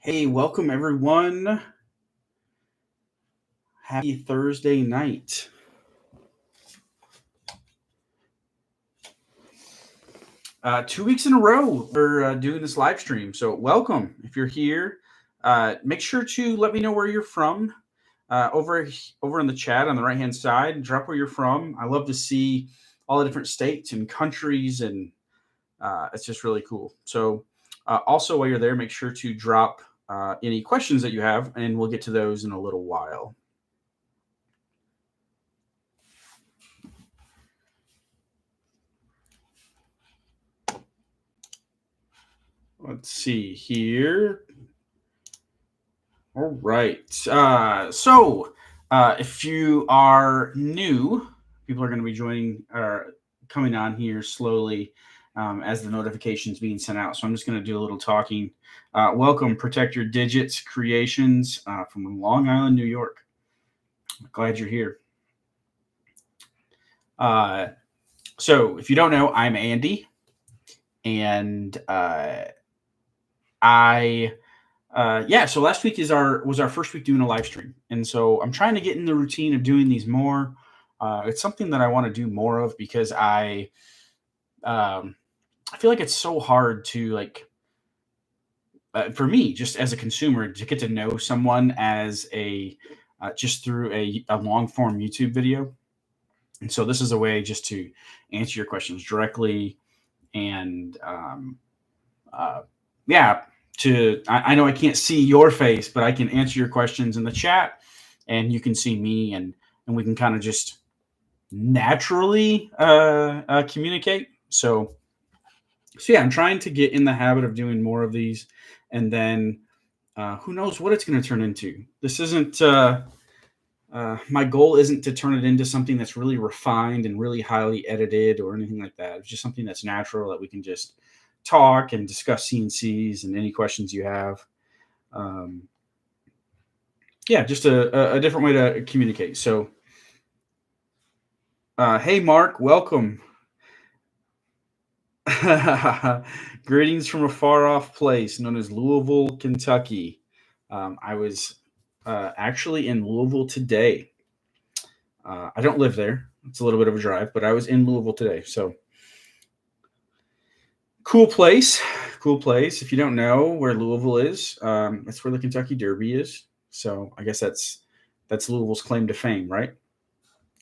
Hey, welcome everyone. Happy Thursday night. Two weeks in a row, we're doing this live stream. So, welcome. If you're here, make sure to let me know where you're from. Over in the chat on the right hand side, drop where you're from. I love to see all the different states and countries, and it's just really cool. So, also while you're there, make sure to drop any questions that you have, and we'll get to those in a little while. Let's see here. All right. If you are new, people are going to be coming on here slowly as the notifications being sent out. So I'm just going to do a little talking. Welcome, Protect Your Digits Creations from Long Island, New York. Glad you're here. So if you don't know, I'm Andy, and so last week was our first week doing a live stream, and so I'm trying to get in the routine of doing these more. It's something that I want to do more of because I feel like it's so hard to for me, just as a consumer, to get to know someone as just through a long form YouTube video. And so this is a way just to answer your questions directly, and I know I can't see your face, but I can answer your questions in the chat, and you can see me, and we can kind of just naturally communicate. So yeah, I'm trying to get in the habit of doing more of these, and then who knows what it's going to turn into. This isn't my goal isn't to turn it into something that's really refined and really highly edited or anything like that. It's just something that's natural that we can just talk and discuss CNCs and any questions you have. Just a different way to communicate. So, hey, Mark, welcome. Greetings from a far off place known as Louisville, Kentucky. I was actually in Louisville today. I don't live there. It's a little bit of a drive, but I was in Louisville today. So, cool place. If you don't know where Louisville is, that's where the Kentucky Derby is. So I guess that's Louisville's claim to fame, right?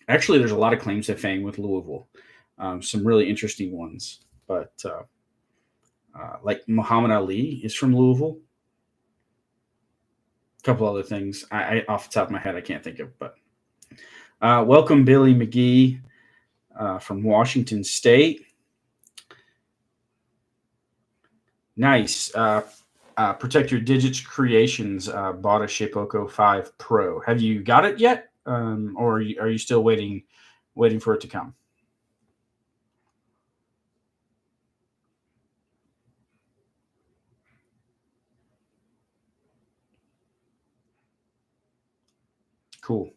Actually, there's a lot of claims to fame with Louisville. Some really interesting ones, but like Muhammad Ali is from Louisville. A couple other things I off the top of my head I can't think of, but welcome Billy McGee from Washington State. Nice. Protect Your Digits Creations bought a Shapeoko 5 Pro. Have you got it yet, or are you still waiting for it to come? Cool.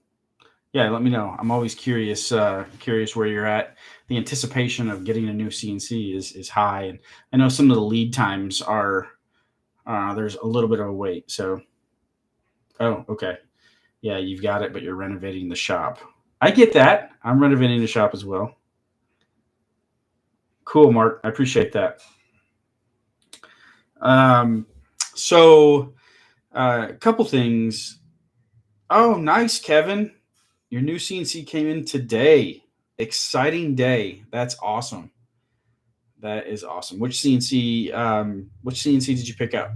Yeah, let me know. I'm always curious where you're at. The anticipation of getting a new CNC is high, and I know some of the lead times are there's a little bit of a wait. So, oh, okay, yeah, you've got it, but you're renovating the shop. I get that. I'm renovating the shop as well. Cool, Mark. I appreciate that. So a couple things. Oh, nice, Kevin. Your new CNC came in today. Exciting day. That's awesome. That is awesome. Which CNC did you pick up?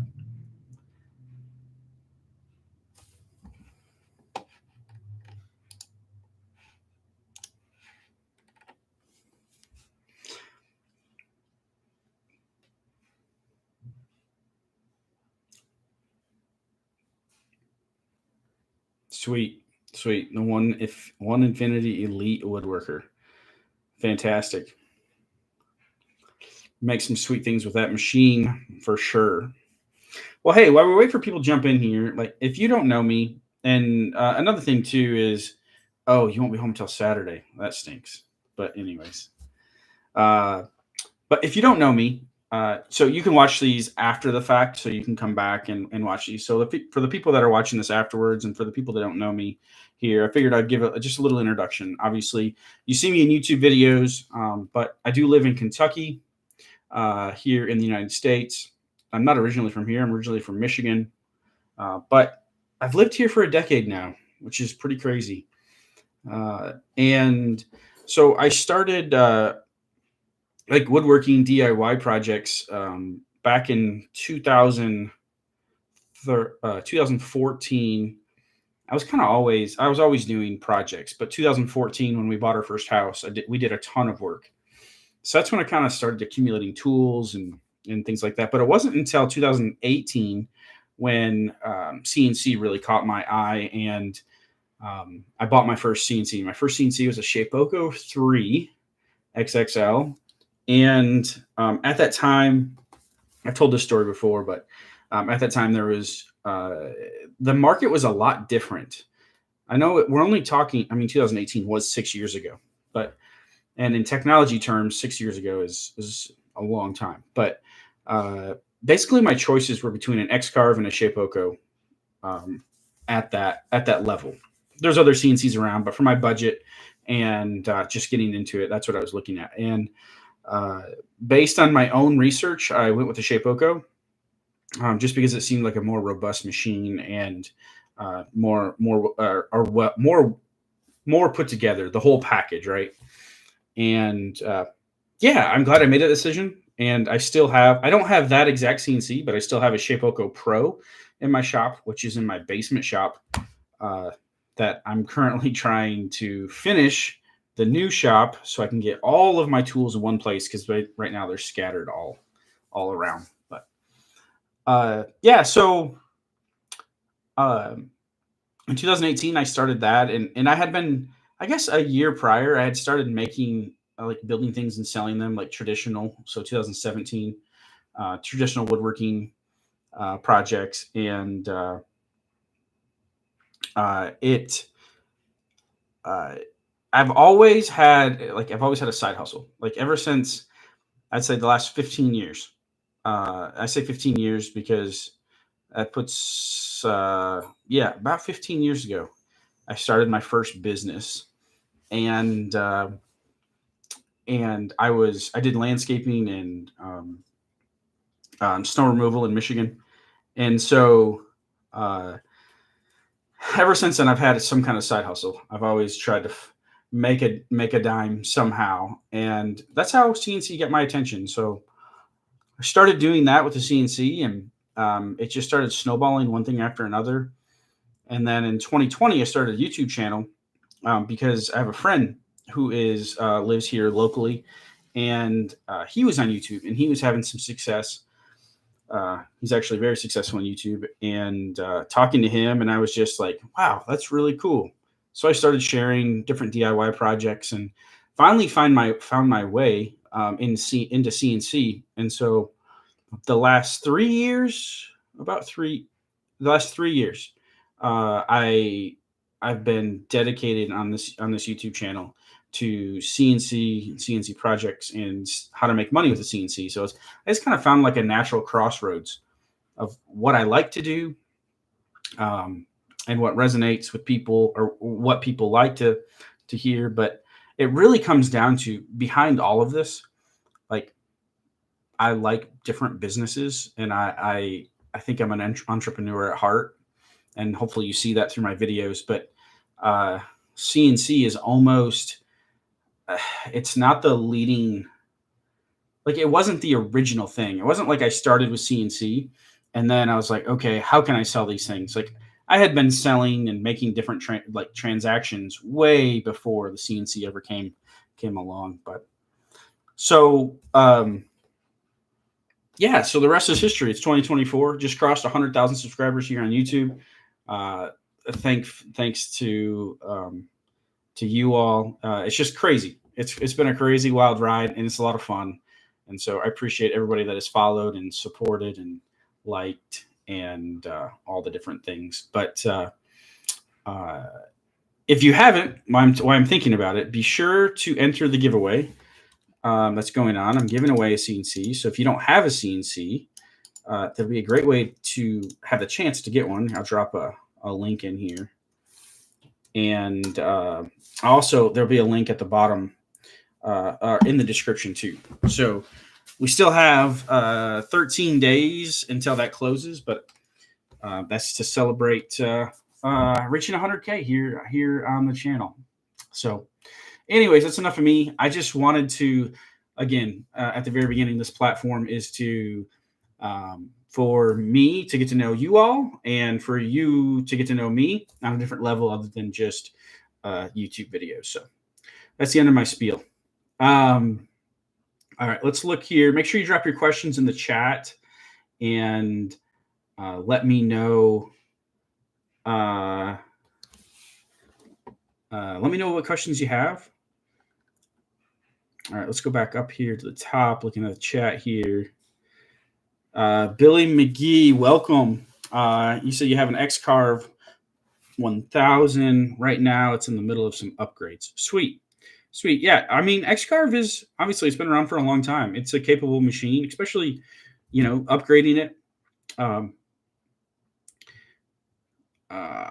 Sweet. The one Infinity Elite Woodworker. Fantastic. Make some sweet things with that machine for sure. Well, hey, while we wait for people to jump in here, like if you don't know me, and another thing too is, oh, you won't be home until Saturday. That stinks. But anyways, but if you don't know me, So you can watch these after the fact, so you can come back and watch these. So for the people that are watching this afterwards, and for the people that don't know me here, I figured I'd give just a little introduction. Obviously, you see me in YouTube videos, but I do live in Kentucky, here in the United States. I'm not originally from here. I'm originally from Michigan, but I've lived here for a decade now, which is pretty crazy. And so I started like woodworking DIY projects back in 2014. I was always doing projects, but 2014 when we bought our first house, we did a ton of work. So that's when I kind of started accumulating tools and things like that. But it wasn't until 2018 when CNC really caught my eye, and I bought my first CNC. My first CNC was a Shapeoko 3 XXL. And at that time, I've told this story before, but at that time there was the market was a lot different. I know we're only talking, 2018 was 6 years ago, and in technology terms, 6 years ago is a long time. But basically, my choices were between an X-Carve and a Shapeoko at that level. There's other CNCs around, but for my budget and just getting into it, that's what I was looking at. And based on my own research, I went with the Shapeoko just because it seemed like a more robust machine and more put together, the whole package, right? And yeah, I'm glad I made that decision. And I don't have that exact CNC, but I still have a Shapeoko Pro in my shop, which is in my basement shop that I'm currently trying to finish the new shop so I can get all of my tools in one place, because right now they're scattered all around. But yeah, so in 2018 I started that, and I had been, I guess, a year prior I had started making like building things and selling them like traditional. So 2017 traditional woodworking projects, and I've always had a side hustle, like ever since I'd say the last 15 years. I say 15 years because that puts about 15 years ago I started my first business, and I did landscaping and snow removal in Michigan, and so ever since then I've had some kind of side hustle. I've always tried to make a dime somehow, and that's how CNC got my attention. So I started doing that with the CNC, and it just started snowballing one thing after another. And then in 2020, I started a YouTube channel because I have a friend who lives here locally, and he was on YouTube and he was having some success. He's actually very successful on YouTube, and talking to him, and I was just like, wow, that's really cool. So I started sharing different DIY projects, and finally found my way into CNC. And so the last 3 years, I've been dedicated on this YouTube channel to CNC projects and how to make money with the CNC. So I just kind of found like a natural crossroads of what I like to do, and what resonates with people, or what people like to hear. But it really comes down to, behind all of this, like, I like different businesses, and I think I'm an entrepreneur at heart, and hopefully you see that through my videos. But CNC is almost, it's not the leading, like, it wasn't the original thing. It wasn't like I started with CNC and then I was like, okay, how can I sell these things? Like, I had been selling and making different transactions way before the CNC ever came along. But so yeah, so the rest is history. It's 2024. Just crossed 100,000 subscribers here on YouTube. Thanks to you all. It's just crazy. It's been a crazy wild ride, and it's a lot of fun. And so I appreciate everybody that has followed and supported and liked and all the different things. But if you haven't, while I'm thinking about it, be sure to enter the giveaway. that's going on. I'm giving away a CNC. So if you don't have a CNC, that'd be a great way to have the chance to get one. I'll drop a link in here. And also, there'll be a link at the bottom in the description too. So we still have 13 days until that closes, but that's to celebrate reaching 100K here on the channel. So anyways, that's enough of me. I just wanted to, again, at the very beginning, this platform is to for me to get to know you all and for you to get to know me on a different level other than just YouTube videos. So that's the end of my spiel. All right, let's look here. Make sure you drop your questions in the chat and let me know. Let me know what questions you have. All right, let's go back up here to the top, looking at the chat here. Billy McGee, welcome. You said you have an X-Carve 1000 right now. It's in the middle of some upgrades. Sweet. Yeah, I mean, X-Carve is, obviously, it's been around for a long time. It's a capable machine, especially, upgrading it.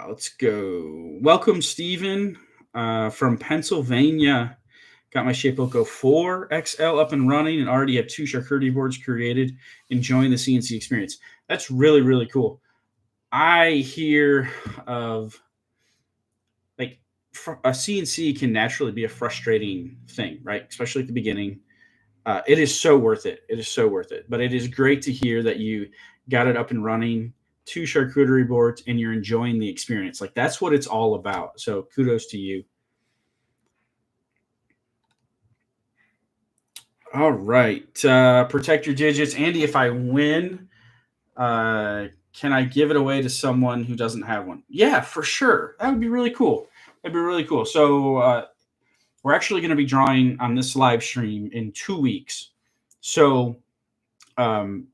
Let's go. Welcome, Steven, from Pennsylvania. Got my Shapeoko 4 XL up and running and already have 2 charcuterie boards created. Enjoying the CNC experience. That's really, really cool. I hear of, like, a CNC can naturally be a frustrating thing, right? Especially at the beginning. It is so worth it. It is so worth it. But it is great to hear that you got it up and running, 2 charcuterie boards, and you're enjoying the experience. Like, that's what it's all about. So kudos to you. All right. Protect your digits. Andy, if I win, can I give it away to someone who doesn't have one? Yeah, for sure. That would be really cool. That'd be really cool. So we're actually going to be drawing on this live stream in 2 weeks. So, if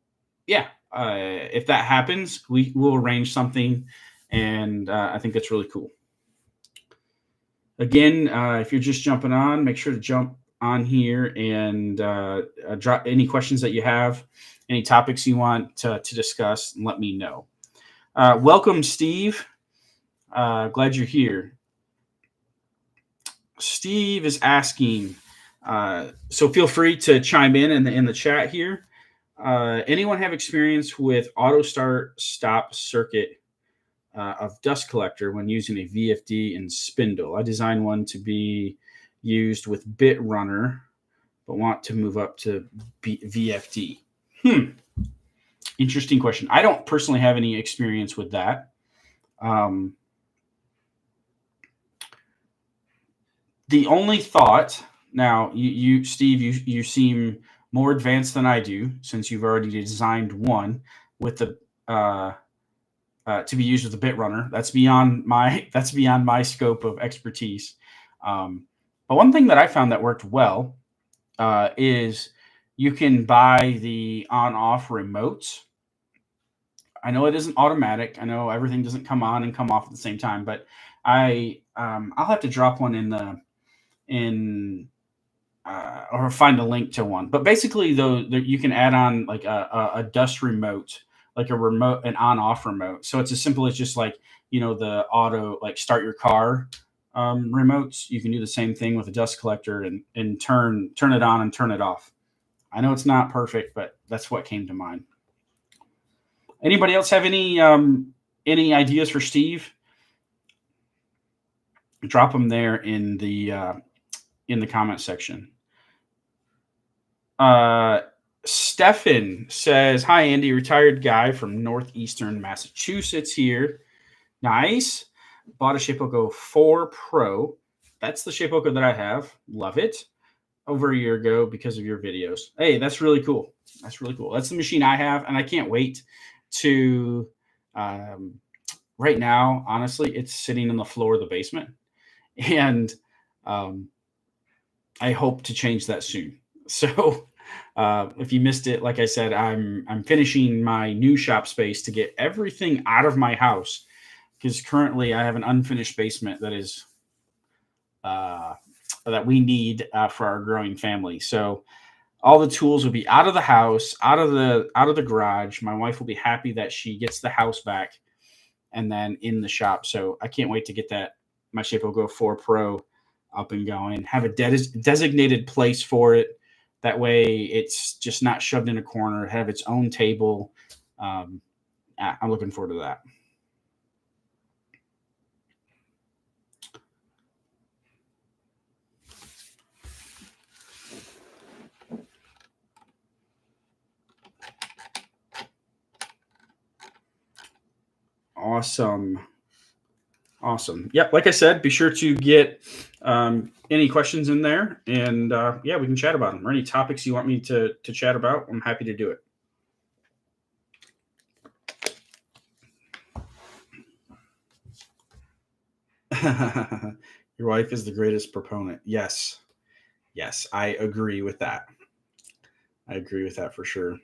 that happens, we'll arrange something. And I think that's really cool. Again, if you're just jumping on, make sure to jump on here and drop any questions that you have, any topics you want to discuss, and let me know. Welcome, Steve. Glad you're here. Steve is asking, so feel free to chime in the chat here. Anyone have experience with auto stop circuit of dust collector when using a VFD and spindle? I designed one to be used with bit runner, but want to move up to VFD. Interesting question. I don't personally have any experience with that. The only thought, now you Steve, you seem more advanced than I do, since you've already designed one with the to be used with a bit runner. That's beyond my scope of expertise. But one thing that I found that worked well is you can buy the on-off remotes. I know it isn't automatic. I know everything doesn't come on and come off at the same time, but I'll have to drop one or find a link to one. But basically, though, you can add on like a dust remote, like an on-off remote. So it's as simple as just like, the auto, like start your car remotes. You can do the same thing with a dust collector and turn it on and turn it off. I know it's not perfect, but that's what came to mind. Anybody else have any ideas for Steve? Drop them there in the comment section. Stefan says, "Hi Andy, retired guy from northeastern Massachusetts here. Nice. Bought a Shapeoko 4 Pro. That's the Shapeoko that I have. Love it. Over a year ago because of your videos." Hey, that's really cool. That's really cool. That's the machine I have, and I can't wait to. Right now, honestly, it's sitting on the floor of the basement, and I hope to change that soon. So, if you missed it, like I said, I'm finishing my new shop space to get everything out of my house, because currently I have an unfinished basement that is that we need for our growing family. So all the tools will be out of the house, out of the garage. My wife will be happy that she gets the house back and then in the shop. So I can't wait to get that My Shape Go 4 Pro up and going. Have a designated place for it. That way, it's just not shoved in a corner. Have its own table. I'm looking forward to that. Awesome. Yep. Like I said, be sure to get any questions in there, and yeah, we can chat about them, or any topics you want me to chat about. I'm happy to do it. Your wife is the greatest proponent. Yes, I agree with that. I agree with that for sure.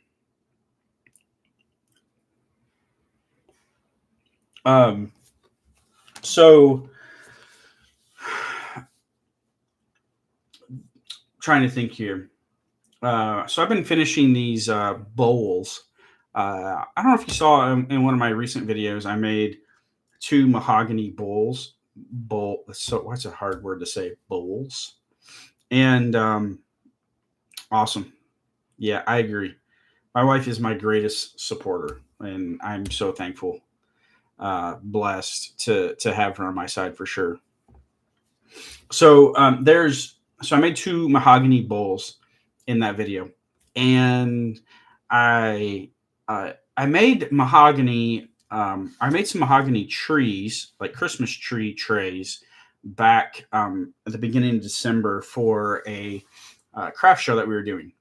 So trying to think here. So I've been finishing these bowls. I don't know if you saw in one of my recent videos, I made 2 mahogany bowls. So what's a hard word to say? Bowls. And awesome. Yeah, I agree. My wife is my greatest supporter, and I'm so thankful, blessed to have her on my side for sure. So so I made 2 mahogany bowls in that video, and I I made mahogany. I made some mahogany trees, like Christmas tree trays, back at the beginning of December for a craft show that we were doing.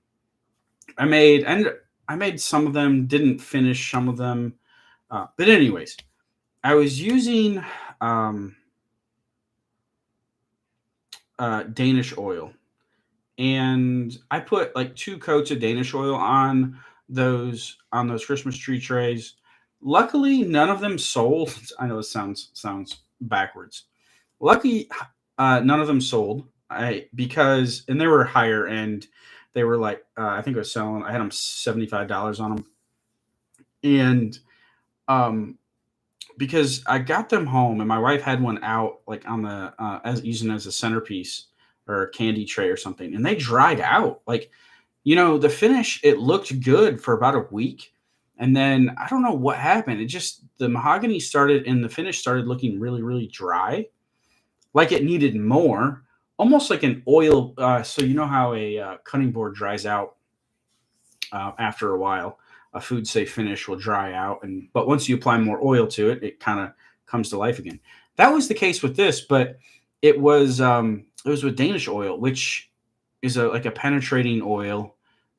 I made some of them, didn't finish some of them, but anyways, I was using um, Danish oil, and I put like 2 coats of Danish oil on those Christmas tree trays. Luckily, none of them sold. I know this sounds backwards. Lucky, none of them sold. Because and they were higher end. They were like I think I was selling. I had them $75 on them, and um, because I got them home and my wife had one out like on the as using as a centerpiece or a candy tray or something, and they dried out. Like, the finish, it looked good for about a week, and then I don't know what happened. It just the mahogany started and the finish started looking really really dry, like it needed more, almost like an oil. So you know how a cutting board dries out after a while. A food safe finish will dry out, but once you apply more oil to it, it kind of comes to life again. That was the case with this, but it was with Danish oil, which is like a penetrating oil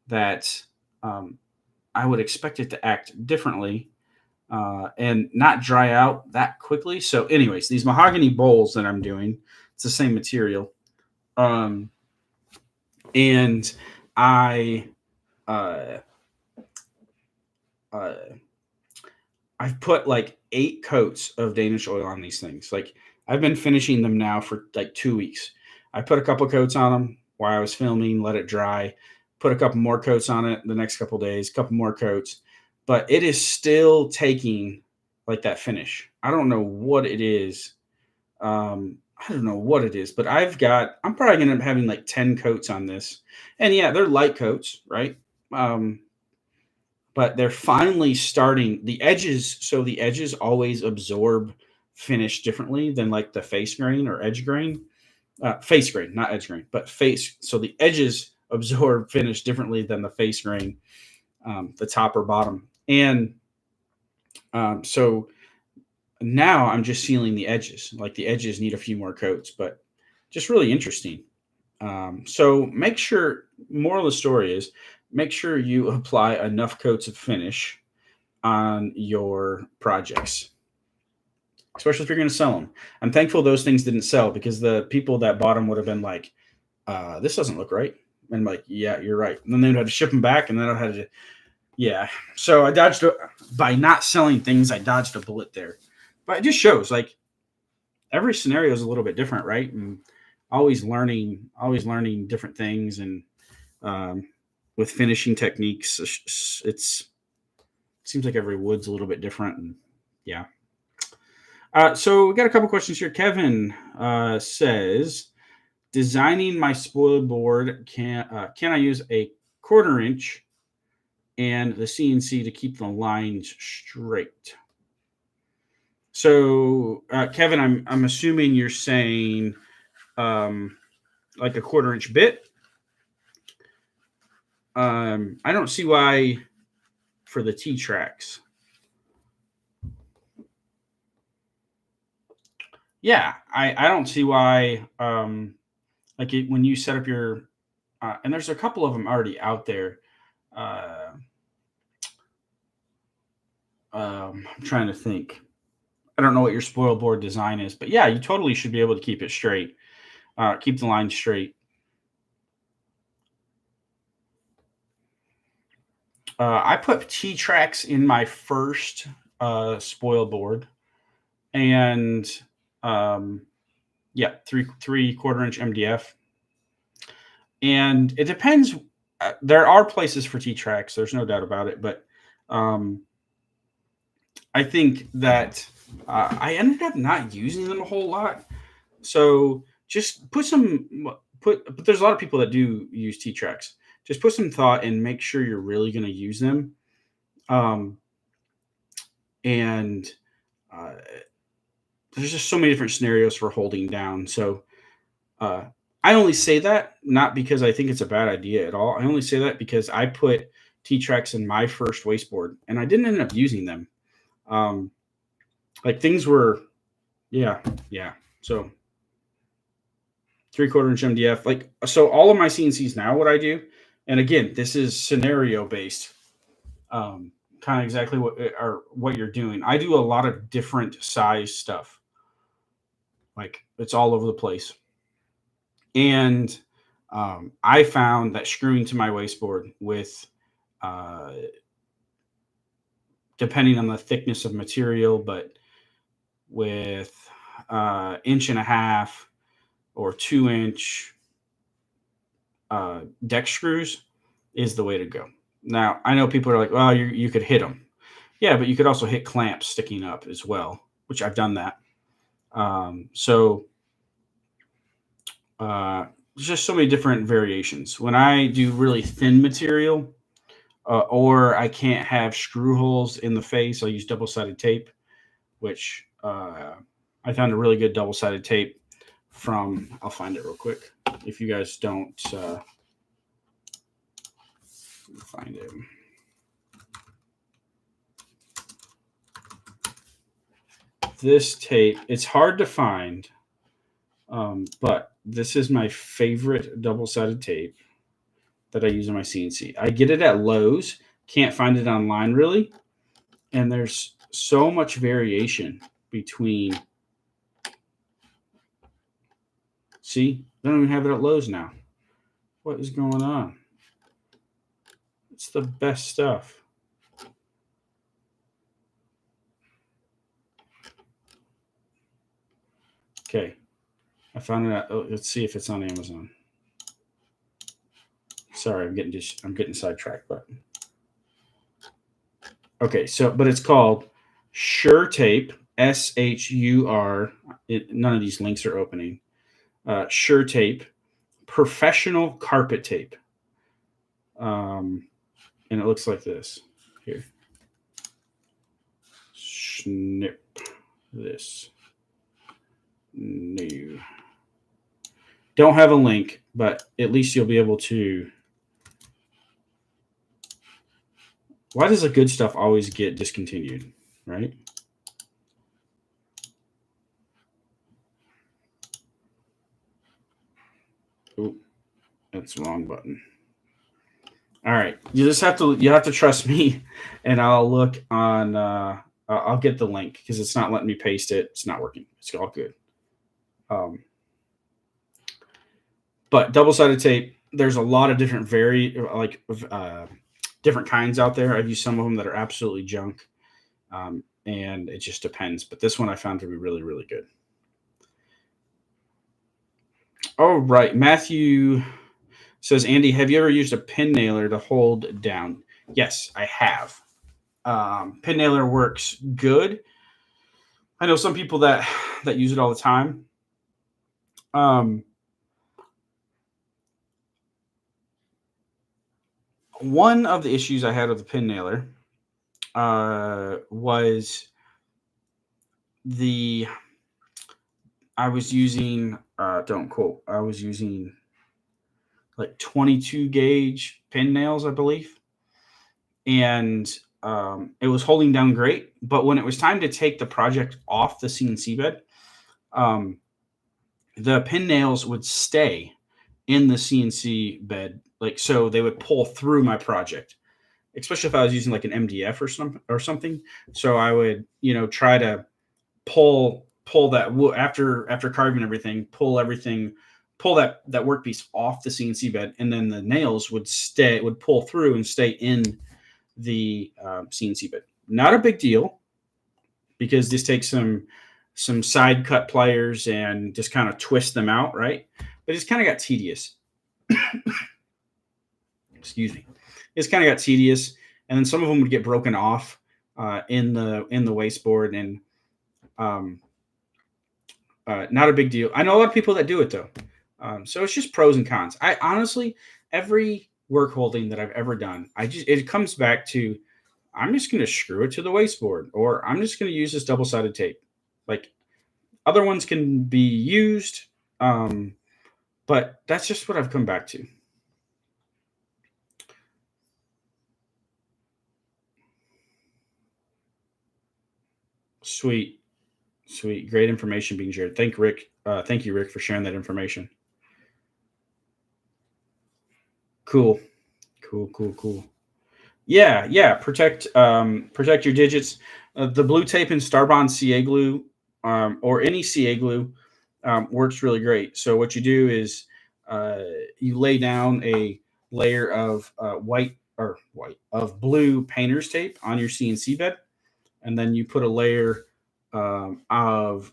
that I would expect it to act differently and not dry out that quickly. So, anyways, these mahogany bowls that I'm doing, it's the same material, and I. Uh, uh, I've put like 8 coats of Danish oil on these things. Like I've been finishing them now for like 2 weeks. I put a couple coats on them while I was filming, let it dry, put a couple more coats on it the next couple days, couple more coats, but it is still taking like that finish. I don't know what it is. I don't know what it is, but I'm probably going to end up having like 10 coats on this. And yeah, they're light coats, right? But they're finally starting the edges. So the edges always absorb finish differently than like the face grain or edge grain. Face grain, not edge grain, but face. So the edges absorb finish differently than the face grain, the top or bottom. And so now I'm just sealing the edges. Like the edges need a few more coats, but just really interesting. So make sure, moral of the story is, make sure you apply enough coats of finish on your projects, especially if you're going to sell them. I'm thankful those things didn't sell, because the people that bought them would have been like, this doesn't look right. And I'm like, yeah, you're right. And then they'd have to ship them back, and then I had to, yeah. So by not selling things, I dodged a bullet there. But it just shows like every scenario is a little bit different, right? And always learning different things. And with finishing techniques, it seems like every wood's a little bit different. And yeah. So we got a couple questions here. Kevin says, designing my spoil board, can I use a 1/4 inch and the CNC to keep the lines straight? So Kevin, I'm assuming you're saying like a 1/4 inch bit. I don't see why for the T-tracks. Yeah, I don't see why. When you set up your, and there's a couple of them already out there. I'm trying to think. I don't know what your spoil board design is, but yeah, you totally should be able to keep it straight, keep the line straight. I put T-tracks in my first spoil board, and yeah, 3/4 inch MDF. And it depends. There are places for T-tracks. There's no doubt about it. But I think that I ended up not using them a whole lot. So just but there's a lot of people that do use T-tracks. Just put some thought and make sure you're really going to use them. And there's just so many different scenarios for holding down. So I only say that not because I think it's a bad idea at all. I only say that because I put T-tracks in my first wasteboard and I didn't end up using them. Like things were, yeah. So 3/4 inch MDF, like, so all of my CNCs now, what I do, and again, this is scenario based, kind of exactly what you're doing. I do a lot of different size stuff. Like it's all over the place. And I found that screwing to my wasteboard with, depending on the thickness of material, but with 1.5 inch or 2 inch deck screws is the way to go. Now, I know people are like, well, you could hit them. Yeah, but you could also hit clamps sticking up as well, which I've done that. There's just so many different variations. When I do really thin material, or I can't have screw holes in the face, I'll use double-sided tape, which I found a really good double-sided tape from, I'll find it real quick. If you guys don't find it. This tape, it's hard to find, but this is my favorite double-sided tape that I use on my CNC. I get it at Lowe's. Can't find it online really. And there's so much variation between. See, they don't even have it at Lowe's now. What is going on? It's the best stuff. Okay, I found it. Let's see if it's on Amazon. Sorry, I'm getting sidetracked, but okay. So, but it's called Sure Tape, SHUR. None of these links are opening. Sure Tape, professional carpet tape. And it looks like this. Here. Snip this. No. Don't have a link, but at least you'll be able to. Why does the good stuff always get discontinued, right? Oh, that's the wrong button. All right, you have to trust me, and I'll look on. I'll get the link because it's not letting me paste it. It's not working. It's all good. But double-sided tape, there's a lot of different different kinds out there. I've used some of them that are absolutely junk, and it just depends. But this one I found to be really, really good. All right. Matthew says, Andy, have you ever used a pin nailer to hold down? Yes, I have. Pin nailer works good. I know some people that use it all the time. Um, one of the issues I had with the pin nailer was the I was using don't quote, I was using like 22 gauge pin nails, I believe, and it was holding down great. But when it was time to take the project off the CNC bed, um, the pin nails would stay in the CNC bed, like so they would pull through my project, especially if I was using like an MDF or something. So I would, try to pull that wood after carving everything, pull that workpiece off the CNC bed, and then the nails would pull through and stay in the CNC bed. Not a big deal because this takes some side cut pliers and just kind of twist them out, right? But it's kind of got tedious. Excuse me. It's kind of got tedious, and then some of them would get broken off in the wasteboard, and um, not a big deal. I know a lot of people that do it though, so it's just pros and cons. I honestly, every work holding that I've ever done, it comes back to I'm just going to screw it to the wasteboard, or I'm just going to use this double sided tape. Like other ones can be used, but that's just what I've come back to. Sweet. Great information being shared. Thank you, Rick, for sharing that information. Cool. Yeah. Protect your digits. The blue tape and Starbond CA glue, or any CA glue, works really great. So what you do is you lay down a layer of of blue painter's tape on your CNC bed, and then you put a layer of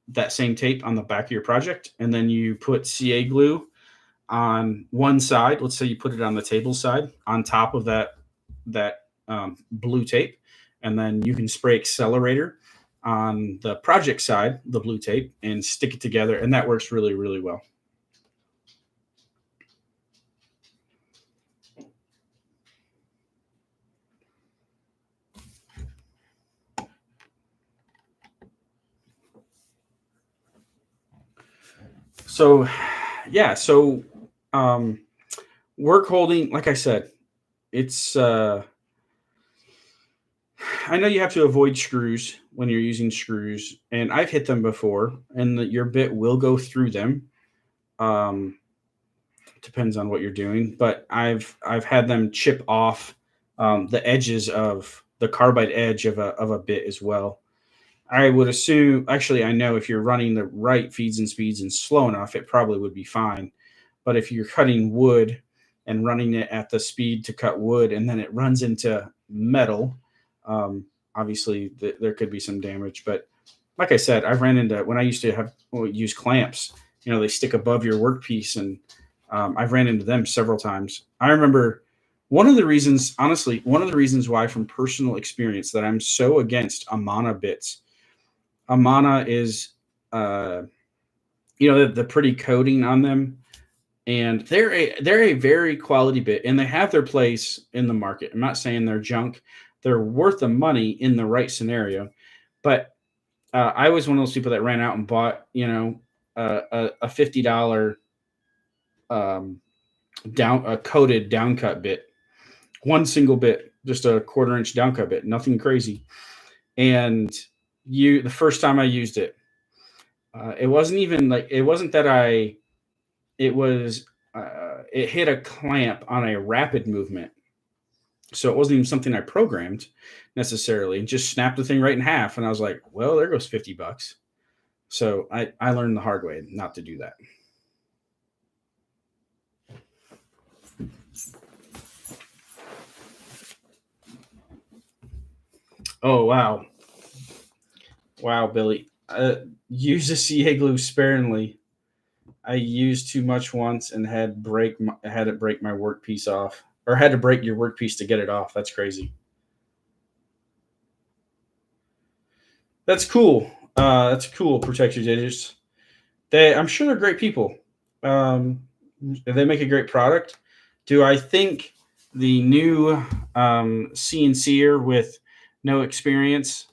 that same tape on the back of your project, and then you put CA glue on one side. Let's say you put it on the table side on top of that blue tape, and then you can spray accelerator on the project side, the blue tape, and stick it together, and that works really, really well. So, yeah, work holding, like I said, it's I know you have to avoid screws when you're using screws, and I've hit them before, and your bit will go through them. Um, Depends on what you're doing, but I've had them chip off the edges of the carbide edge of a bit as well. I would assume, actually, I know if you're running the right feeds and speeds and slow enough, it probably would be fine. But if you're cutting wood and running it at the speed to cut wood, and then it runs into metal, obviously there could be some damage. But like I said, I've ran into when I used to use clamps. They stick above your workpiece, and I've ran into them several times. I remember one of the reasons why, from personal experience, that I'm so against Amana bits. Amana is, the pretty coating on them, and they're a very quality bit, and they have their place in the market. I'm not saying they're junk; they're worth the money in the right scenario. But I was one of those people that ran out and bought, a $50 a coated downcut bit, one single bit, just a 1/4 inch downcut bit, nothing crazy. And the first time I used it, it wasn't that it hit a clamp on a rapid movement. So it wasn't even something I programmed necessarily, and just snapped the thing right in half. And I was like, well, there goes $50. So I learned the hard way not to do that. Oh, wow. Wow, Billy. Use the CA glue sparingly. I used too much once and had it break my workpiece off, or had to break your workpiece to get it off. That's crazy. That's cool. That's cool. Protect your digits. I'm sure they're great people. Um, they make a great product. Do I think the new CNCer with no experience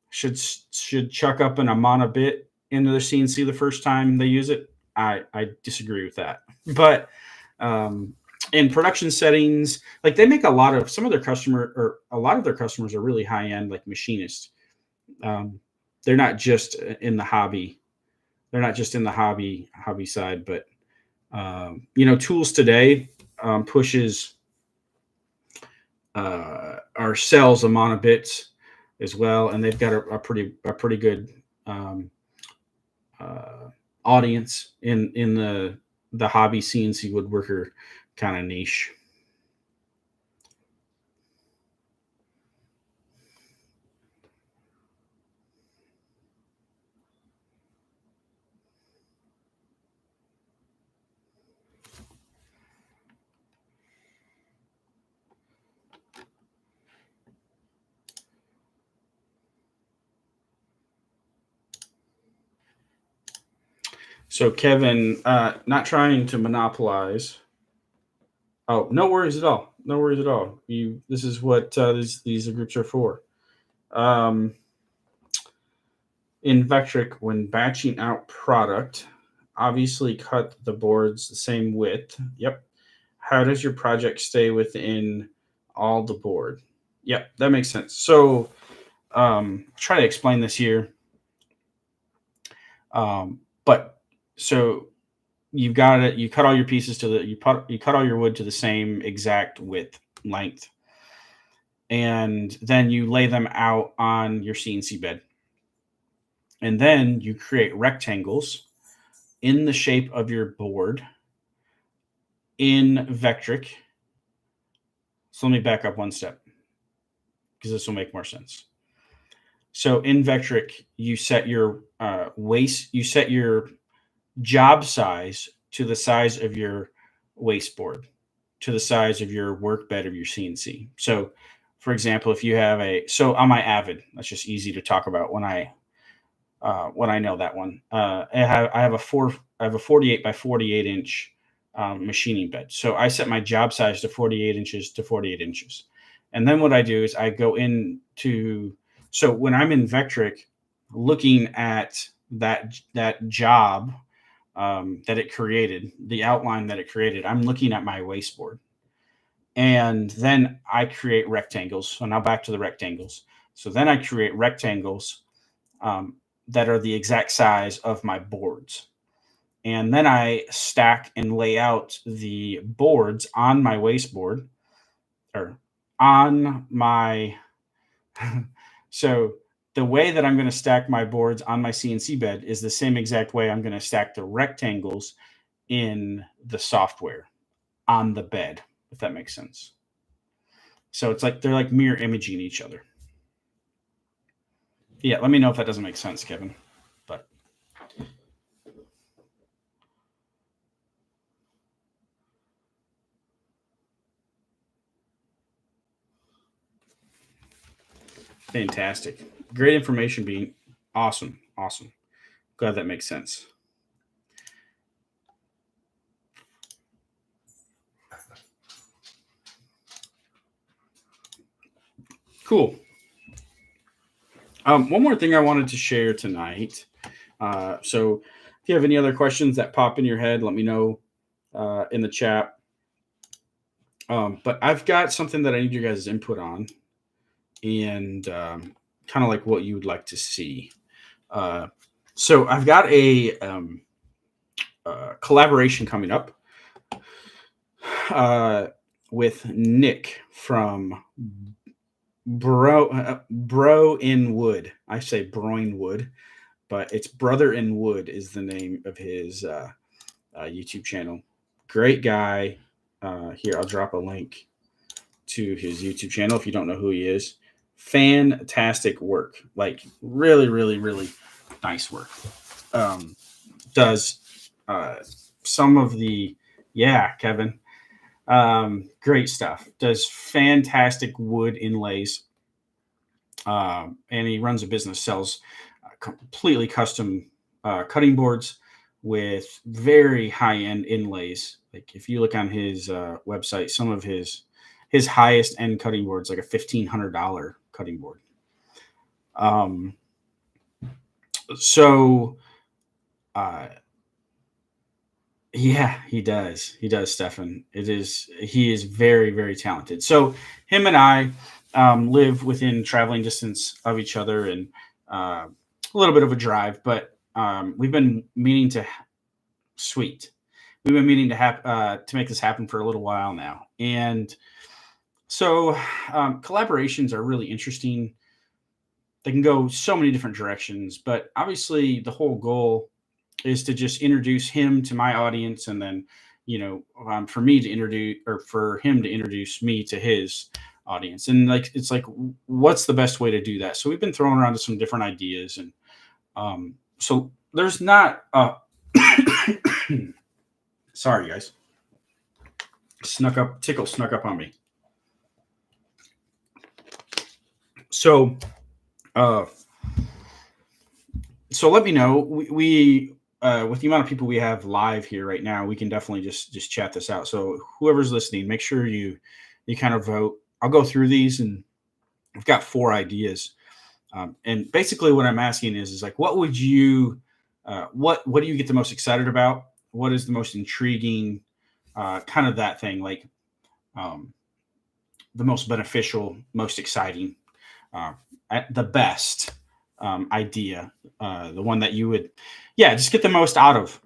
should chuck up an Amana bit into the CNC the first time they use it? I disagree with that. But in production settings, like they make a lot of a lot of their customers are really high end, like machinists. They're not just in the hobby. They're not just in the hobby side, but Tools Today pushes or sells Amana bits as well, and they've got a pretty good audience in the hobby CNC woodworker kind of niche. So Kevin, not trying to monopolize. Oh, no worries at all. No worries at all. This is what these groups are for. In Vectric, when batching out product, obviously cut the boards the same width. Yep. How does your project stay within all the board? Yep, that makes sense. So try to explain this here. But so you've got it. You cut all your pieces you cut all your wood to the same exact width, length, and then you lay them out on your CNC bed, and then you create rectangles in the shape of your board in Vectric. So let me back up one step because this will make more sense. So in Vectric, you set your you set your job size to the size of your waste board, to the size of your work bed of your CNC. So, for example, if you have on my Avid, that's just easy to talk about when I know that one. I have a 48 by 48 inch machining bed. So I set my job size to 48 inches to 48 inches. And then what I do is I go into, so when I'm in Vectric looking at that job that it created, the outline that it created, I'm looking at my waste board. And then I create rectangles. So now back to the rectangles. So then I create rectangles that are the exact size of my boards. And then I stack and lay out the boards on my waste board or on my. So the way that I'm going to stack my boards on my CNC bed is the same exact way I'm going to stack the rectangles in the software on the bed, if that makes sense. So it's like they're like mirror imaging each other. Yeah, let me know if that doesn't make sense, Kevin. But fantastic. Great information being awesome. Glad that makes sense. Cool. One more thing I wanted to share tonight. So if you have any other questions that pop in your head, let me know in the chat. But I've got something that I need your guys' input on, and kind of like what you would like to see. So I've got a collaboration coming up with Nick from Bro in Wood. I say Broin Wood, but it's Brother in Wood is the name of his YouTube channel. Great guy. Here, I'll drop a link to his YouTube channel if you don't know who he is. Fantastic work. Like really, really, really nice work. Does some of the, yeah, Kevin, great stuff. Does fantastic wood inlays, and he runs a business, sells completely custom cutting boards with very high end inlays. Like if you look on his website, some of his highest end cutting boards, like a $1,500 cutting board. So yeah, he does. He does, Stefan. He is very, very talented. So him and I live within traveling distance of each other, and a little bit of a drive, but we've been meaning to sweet. We've been meaning to make this happen for a little while now. And so collaborations are really interesting. They can go so many different directions, but obviously the whole goal is to just introduce him to my audience, and then for me to introduce, or for him to introduce me to his audience. And like it's like, what's the best way to do that? So we've been throwing around some different ideas, and so there's not sorry guys, tickle snuck up on me. So let me know. We with the amount of people we have live here right now, we can definitely just chat this out. So whoever's listening, make sure you kind of vote. I'll go through these, and I've got 4 ideas. And basically what I'm asking is like, what would you, what do you get the most excited about? What is the most intriguing, kind of that thing, like the most beneficial, most exciting, at the best idea, the one that you would, just get the most out of.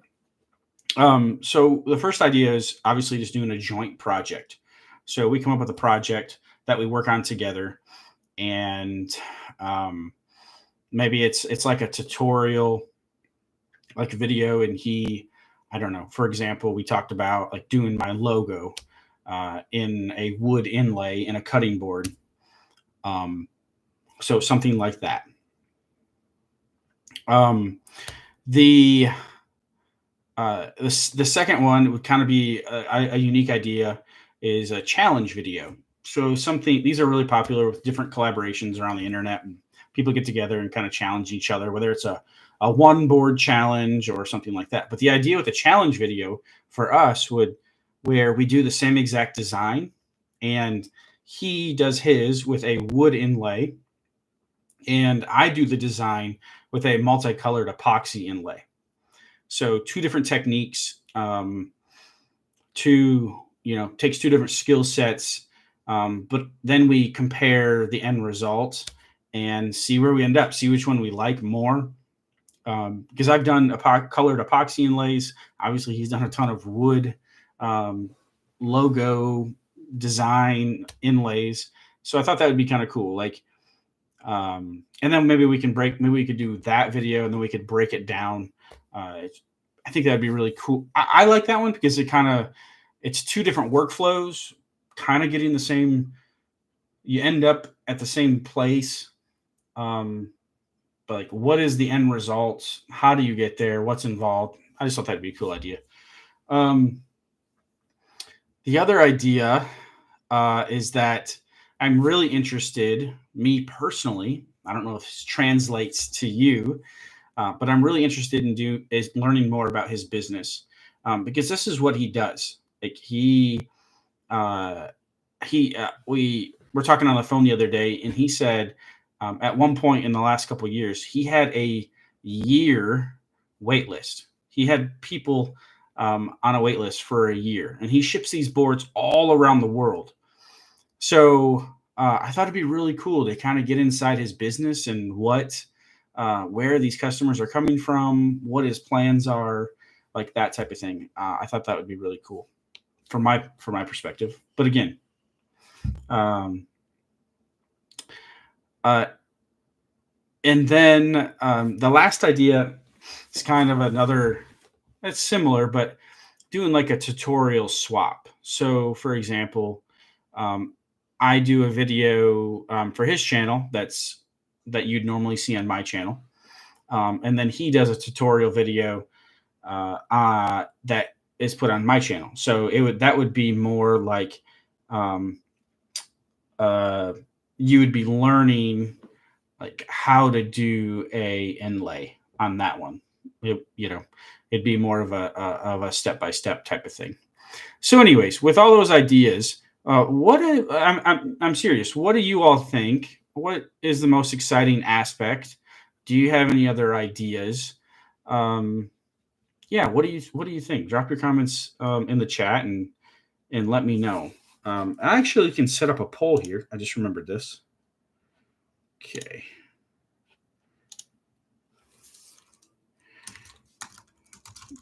So the first idea is obviously just doing a joint project. So we come up with a project that we work on together, and maybe it's like a tutorial, like a video, and I don't know, for example, we talked about like doing my logo in a wood inlay in a cutting board. So something like that. The second one would kind of be a unique idea, is a challenge video. So these are really popular with different collaborations around the internet, and people get together and kind of challenge each other, whether it's a one board challenge or something like that. But the idea with the challenge video for us where we do the same exact design, and he does his with a wood inlay, and I do the design with a multicolored epoxy inlay. So 2 different techniques, takes 2 different skill sets, but then we compare the end result and see where we end up, see which one we like more. Because I've done colored epoxy inlays. Obviously, he's done a ton of wood logo design inlays. So I thought that would be kind of cool. Like, and then maybe we could do that video, and then we could break it down. I think that'd be really cool. I like that one because it's 2 different workflows, kind of getting the same. You end up at the same place. But like, what is the end result? How do you get there? What's involved? I just thought that'd be a cool idea. The other idea is that I'm really interested, me personally, I don't know if this translates to you, but I'm really interested in learning more about his business, because this is what he does. Like we were talking on the phone the other day, and he said at one point in the last couple of years, he had a year wait list. He had people on a wait list for a year, and he ships these boards all around the world. So I thought it'd be really cool to kind of get inside his business and where these customers are coming from, what his plans are, like that type of thing. I thought that would be really cool from my perspective. But again, and then the last idea is kind of it's similar, but doing like a tutorial swap. So for example, I do a video for his channel that you'd normally see on my channel. And then he does a tutorial video that is put on my channel. So that would be more like um, you would be learning like how to do a inlay on that one. It'd be more of a step-by-step type of thing. So anyways, with all those ideas, I'm serious. What do you all think? What is the most exciting aspect? Do you have any other ideas? Yeah, what do you think? Drop your comments in the chat and let me know. I actually can set up a poll here. I just remembered this. Okay.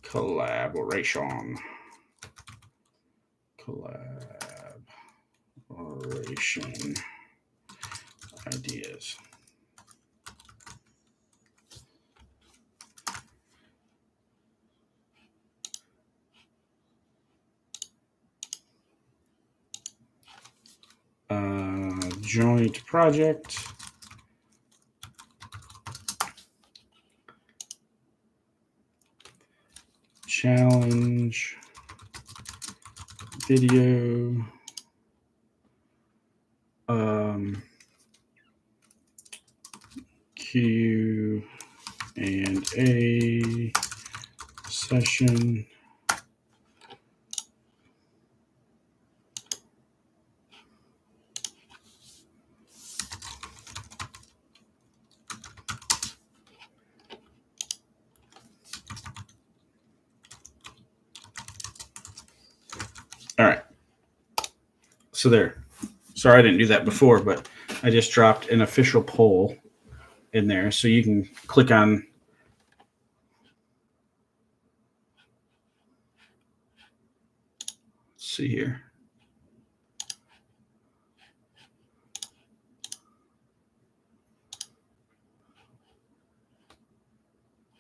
Collaboration ideas. Joint project. Challenge. Video. Q and A session. All right. So there. Sorry I didn't do that before, but I just dropped an official poll in there. So you can click on. Let's see here.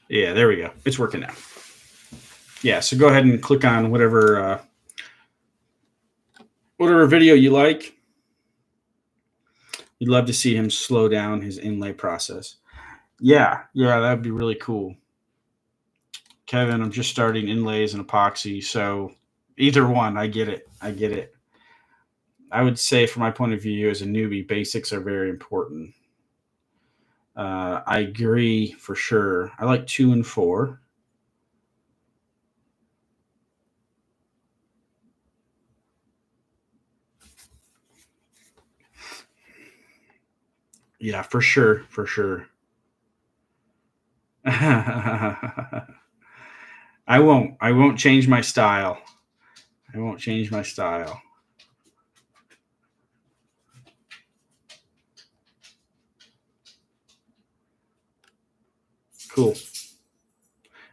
Yeah, there we go. It's working now. Yeah, so go ahead and click on whatever video you like. You'd love to see him slow down his inlay process. Yeah, that'd be really cool. Kevin, I'm just starting inlays and epoxy, so either one, I get it. I would say, from my point of view as a newbie, basics are very important. I agree for sure. I like 2 and 4. Yeah, for sure. I won't change my style. Cool.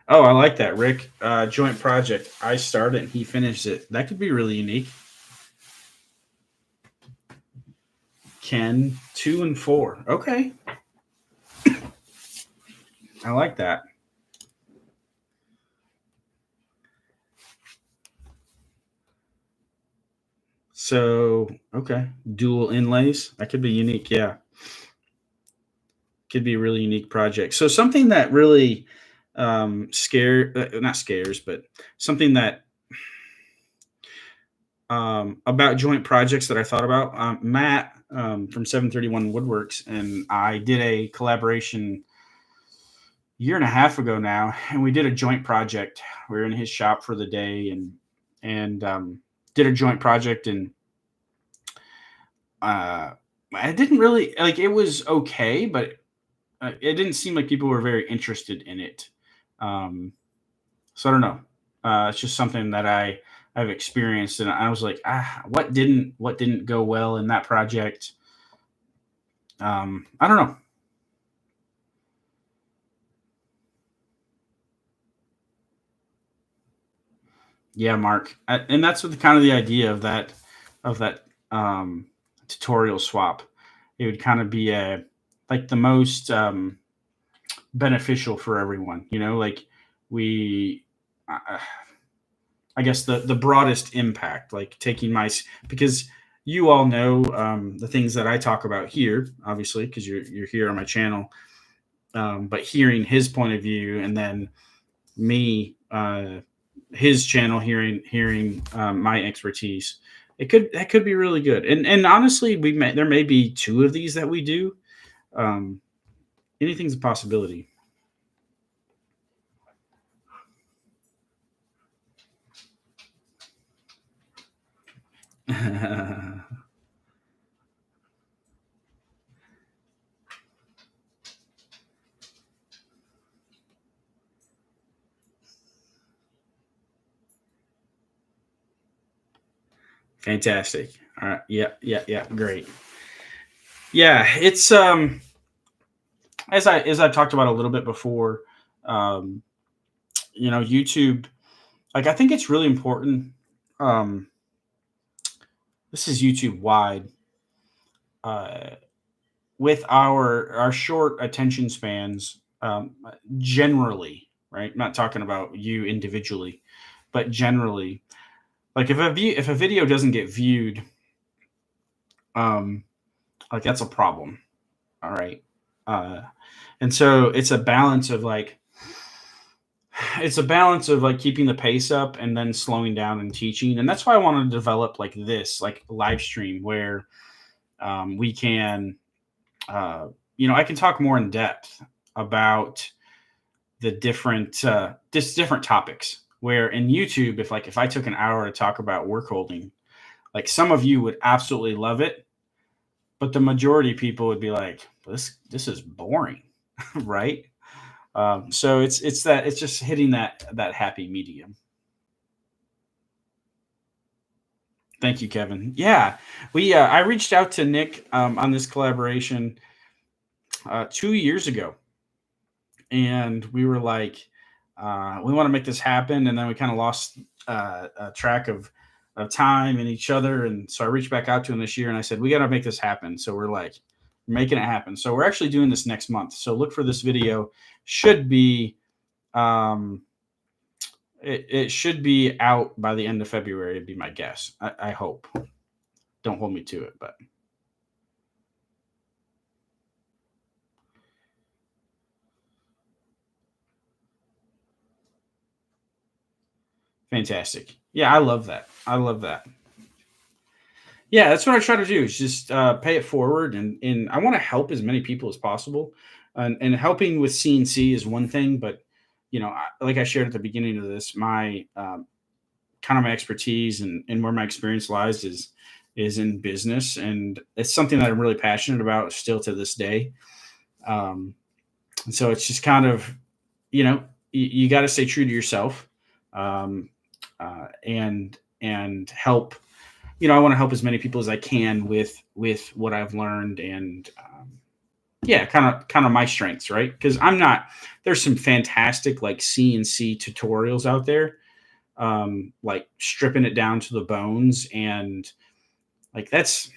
Oh, I like that, Rick. Joint project. I started and he finished it. That could be really unique. Ken, 2 and 4. Okay. I like that. So, okay. Dual inlays. That could be unique. Yeah. Could be a really unique project. So something that really not scares, but something that about joint projects that I thought about. Matt from 731 Woodworks and I did a collaboration a year and a half ago now, and we did a joint project. We were in his shop for the day and did a joint project, and I didn't really like. It was okay, but it didn't seem like people were very interested in it. So I don't know. It's just something that I've experienced, and I was like, what didn't go well in that project? I don't know. Yeah, Mark, and that's what kind of the idea of that tutorial swap. It would kind of be like the most beneficial for everyone. Like we. I guess the broadest impact, like taking because you all know the things that I talk about here, obviously, because you're here on my channel, but hearing his point of view and then me his channel, hearing my expertise. That could be really good. And honestly, there may be two of these that we do. Um, Anything's a possibility. Fantastic. All right. Yeah. Great. Yeah, it's as I talked about a little bit before, um, YouTube. Like, I think it's really important. Um, this is YouTube wide. Uh, with our short attention spans, generally, right? I'm not talking about you individually, but generally, like if a video doesn't get viewed, um, like that's a problem. All right. Uh, and so it's a balance of like keeping the pace up and then slowing down and teaching. And that's why I want to develop like this, like live stream where we can, I can talk more in depth about the different topics. Where in YouTube, if I took an hour to talk about work holding, like some of you would absolutely love it, but the majority of people would be like, this is boring, right? So it's just hitting that happy medium. Thank you, Kevin. Yeah, we I reached out to Nick on this collaboration 2 years ago, and we were like, we want to make this happen, and then we kind of lost track of time and each other, and so I reached back out to him this year, and I said we got to make this happen. So we're like making it happen. So we're actually doing this next month. So look for this video. Should be um, it should be out by the end of February. Would be my guess. I hope. Don't hold me to it, but fantastic. Yeah, I love that. I love that. Yeah, that's what I try to do. Is just pay it forward, and I want to help as many people as possible. And helping with CNC is one thing, but like I shared at the beginning of this, my kind of my expertise and where my experience lies is in business, and it's something that I'm really passionate about still to this day. Um, and so it's just kind of you got to stay true to yourself, um, and help. I want to help as many people as I can with what I've learned, and yeah, kind of my strengths, right? Because there's some fantastic like CNC tutorials out there, like stripping it down to the bones, and like that's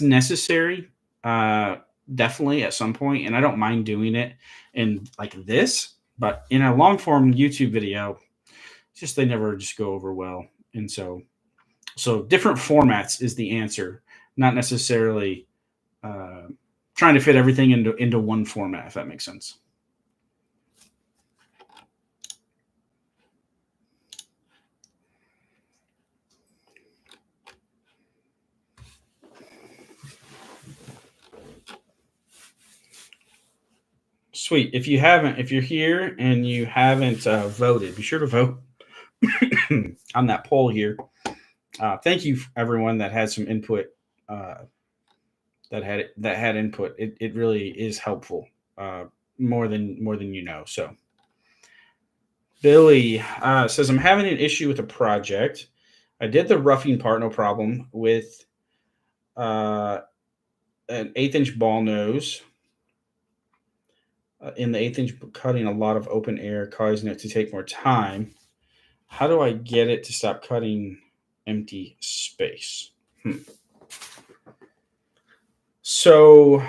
necessary, definitely at some point, and I don't mind doing it in like this, but in a long form YouTube video, just they never just go over well, and so different formats is the answer, not necessarily uh, trying to fit everything into one format, if that makes sense. Sweet. If you're here and you haven't voted, be sure to vote on that poll here. Thank you, everyone that had some input. That had input. It really is helpful, more than you know. So, Billy says, I'm having an issue with a project. I did the roughing part, no problem, with an 1/8 inch ball nose. In the 1/8 inch, cutting a lot of open air, causing it to take more time. How do I get it to stop cutting empty space? So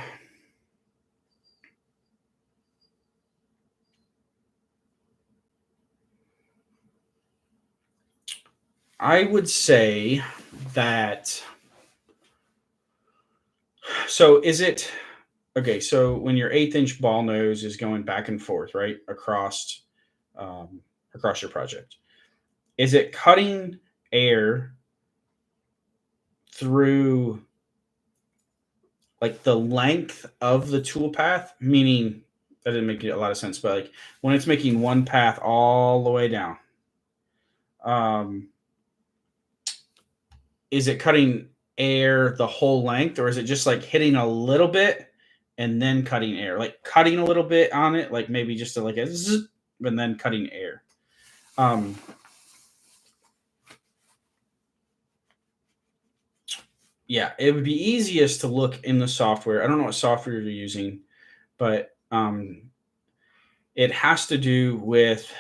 I would say that. So is it Okay, so when your 1/8 inch ball nose is going back and forth, right, um, across your project, is it cutting air through like the length of the tool path? Meaning that didn't make a lot of sense, but like when it's making one path all the way down, um, is it cutting air the whole length, or is it just like hitting a little bit and then cutting air, like cutting a little bit on it, like maybe just to like a zzz, and then cutting air? Um, yeah, it would be easiest to look in the software. I don't know what software you're using, but it has to do with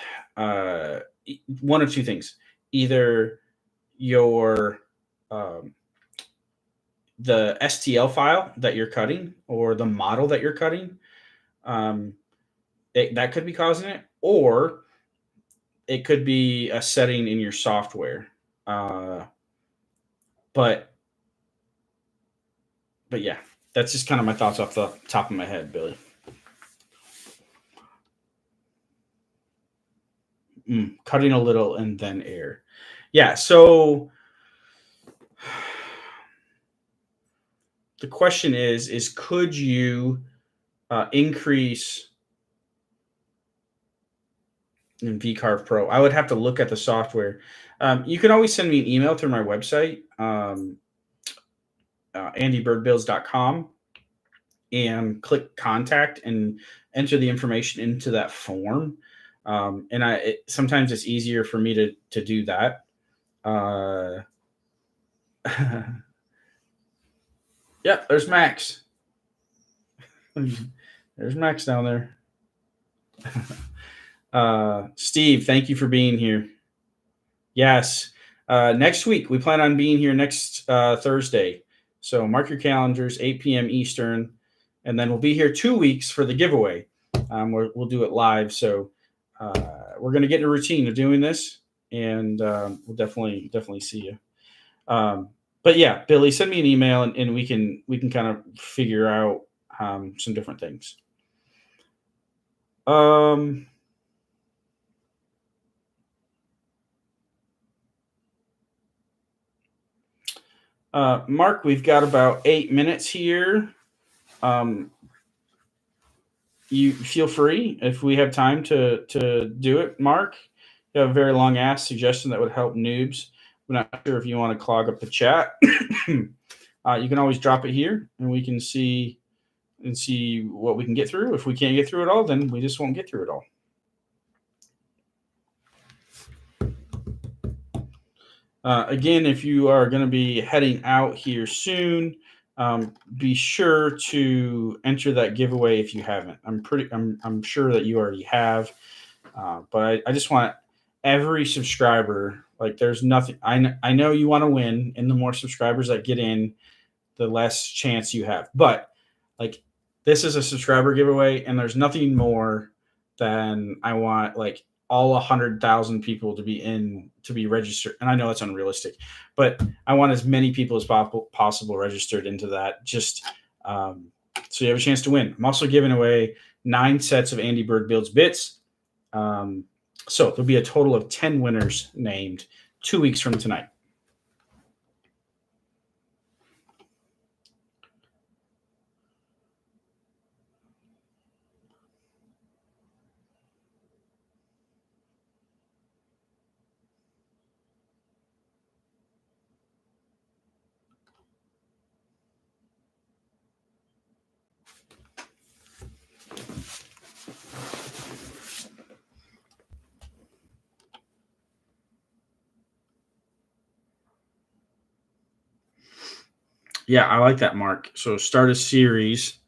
one of two things: either your um, the STL file that you're cutting or the model that you're cutting. Um, that could be causing it, or it could be a setting in your software. Uh, but but yeah, that's just kind of my thoughts off the top of my head, Billy. Cutting a little and then air. Yeah. So the question is could you increase in VCarve Pro? I would have to look at the software. You can always send me an email through my website, andybirdbuilds.com, and click contact and enter the information into that form. And sometimes it's easier for me to do that. Uh, yep, there's Max. There's Max down there. Steve, thank you for being here. Yes. Next week, we plan on being here next Thursday. So mark your calendars, 8 p.m. Eastern. And then we'll be here 2 weeks for the giveaway. We'll do it live. So we're going to get in a routine of doing this. And we'll definitely see you. But yeah, Billy, send me an email and we can kind of figure out some different things. Mark, we've got about 8 minutes here. You feel free if we have time to do it, Mark. You have a very long ass suggestion that would help noobs. I'm not sure if you want to clog up the chat. You can always drop it here, and we can see what we can get through. If we can't get through it all, then we just won't get through it all. Again, if you are going to be heading out here soon, be sure to enter that giveaway if you haven't. I'm sure that you already have, but I just want every subscriber. Like, there's nothing. I know you want to win, and the more subscribers that get in, the less chance you have. But like, this is a subscriber giveaway, and there's nothing more than I want like all 100,000 people to be registered. And I know that's unrealistic, but I want as many people as possible registered into that. Just so you have a chance to win. I'm also giving away 9 sets of Andy Bird Builds bits. So there'll be a total of 10 winners named 2 weeks from tonight. Yeah, I like that, Mark. So start a series,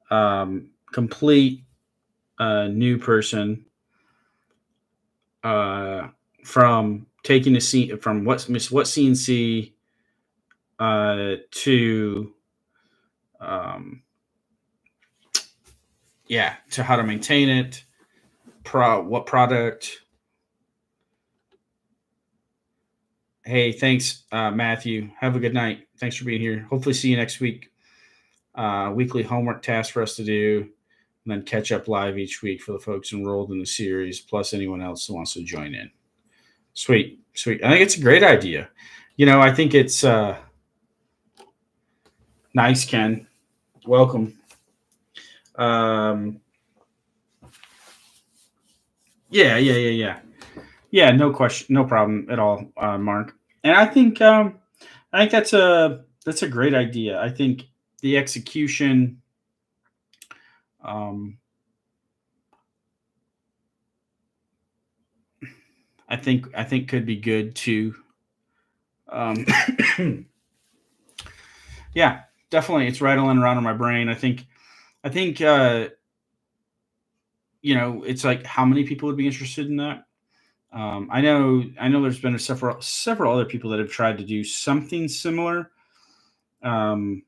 complete new person, from taking a scene from what CNC to to how to maintain it, what product. Hey, thanks, Matthew. Have a good night. Thanks for being here. Hopefully, see you next week. weekly homework task for us to do, and then catch up live each week for the folks enrolled in the series, plus anyone else who wants to join in. Sweet. I think it's a great idea. I think it's nice, Ken. Welcome. Yeah, no question, no problem at all, Mark. And I think that's a great idea. I think the execution, I think could be good too. Yeah, definitely, it's rattling around in my brain. I think it's like, how many people would be interested in that? I know there's been several other people that have tried to do something similar. And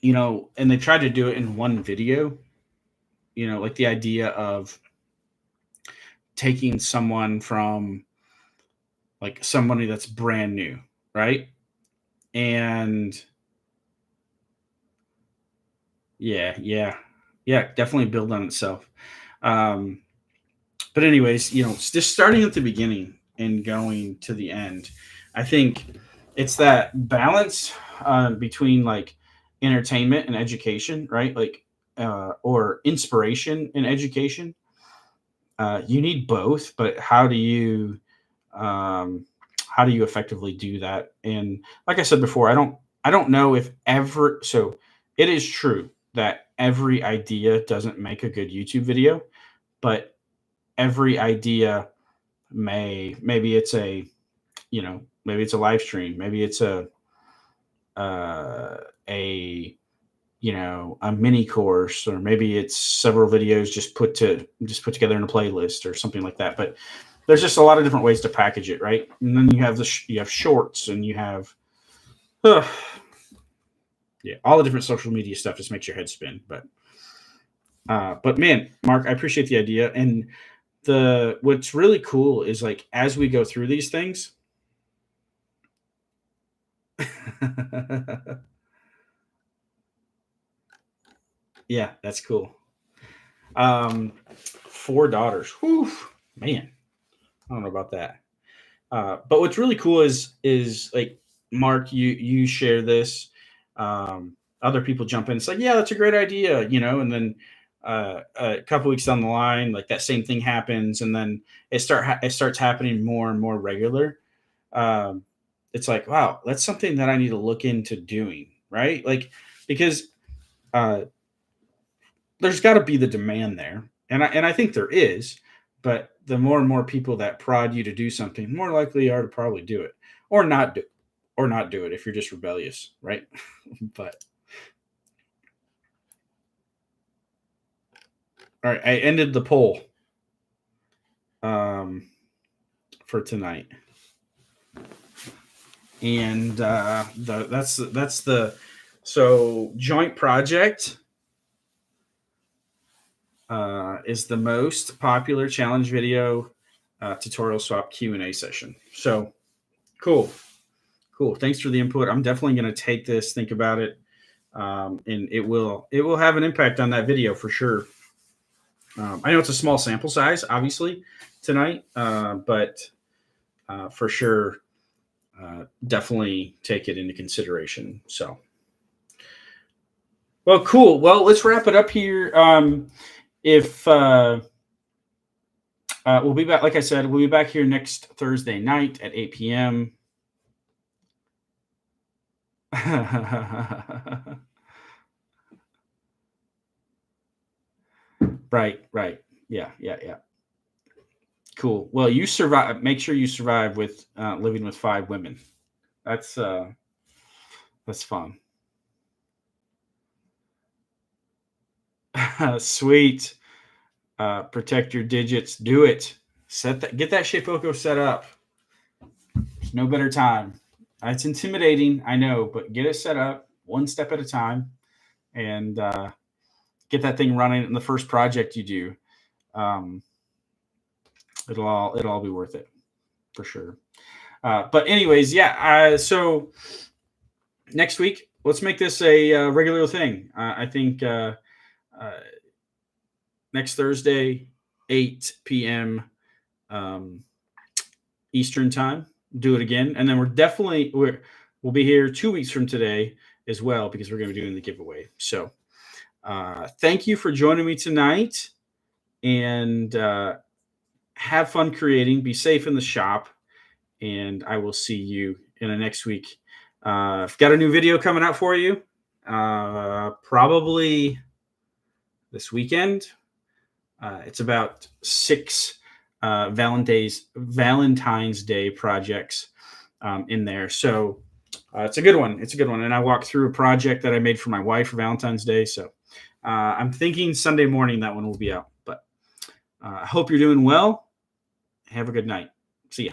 they tried to do it in one video. Like the idea of taking someone from like somebody that's brand new, right? And yeah, definitely build on itself. But anyways, just starting at the beginning and going to the end, I think it's that balance between like entertainment and education, right? Like, or inspiration and education. You need both, but how do you effectively do that? And like I said before, I don't know if ever. So it is true that every idea doesn't make a good YouTube video, but every idea maybe it's a maybe it's a live stream, maybe it's a a mini course, or maybe it's several videos just put together in a playlist or something like that. But there's just a lot of different ways to package it, right? And then you have you have shorts, and you have all the different social media stuff. Just makes your head spin. But man, Mark, I appreciate the idea. And what's really cool is, like, as we go through these things, yeah, that's cool. 4 daughters. Whew, man, I don't know about that. But what's really cool is like, Mark, you share this. Other people jump in. It's like, yeah, that's a great idea, and then a couple weeks down the line, like, that same thing happens, and then it starts happening more and more regular. It's like, wow, that's something that I need to look into doing, right? Like, because there's got to be the demand there, and I think there is. But the more and more people that prod you to do something, more likely you are to probably do it, or not do it if you're just rebellious, right? But all right, I ended the poll for tonight, and that's the joint project is the most popular challenge video tutorial swap Q&A session. So cool. Thanks for the input. I'm definitely going to take this, think about it, and it will have an impact on that video for sure. I know it's a small sample size, obviously, tonight, but for sure, definitely take it into consideration. So, well, cool. Well, let's wrap it up here. If we'll be back, like I said, we'll be back here next Thursday night at 8 p.m. Right. Yeah. Cool. Well, you survive. Make sure you survive with living with 5 women. That's fun. Sweet. Protect your digits. Do it. Get that Shapeoko set up. There's no better time. It's intimidating, I know, but get it set up one step at a time, and get that thing running in the first project you do. It'll all be worth it for sure. But anyways, yeah. So next week let's make this a regular thing. I think next Thursday, 8 p.m. Eastern time, do it again. And then we'll be here 2 weeks from today as well, because we're going to be doing the giveaway. So thank you for joining me tonight, and have fun creating. Be safe in the shop, and I will see you in the next week. I've got a new video coming out for you, probably this weekend. It's about 6 Valentine's Day projects in there. So it's a good one. And I walked through a project that I made for my wife for Valentine's Day. So I'm thinking Sunday morning that one will be out. But I hope you're doing well. Have a good night. See ya.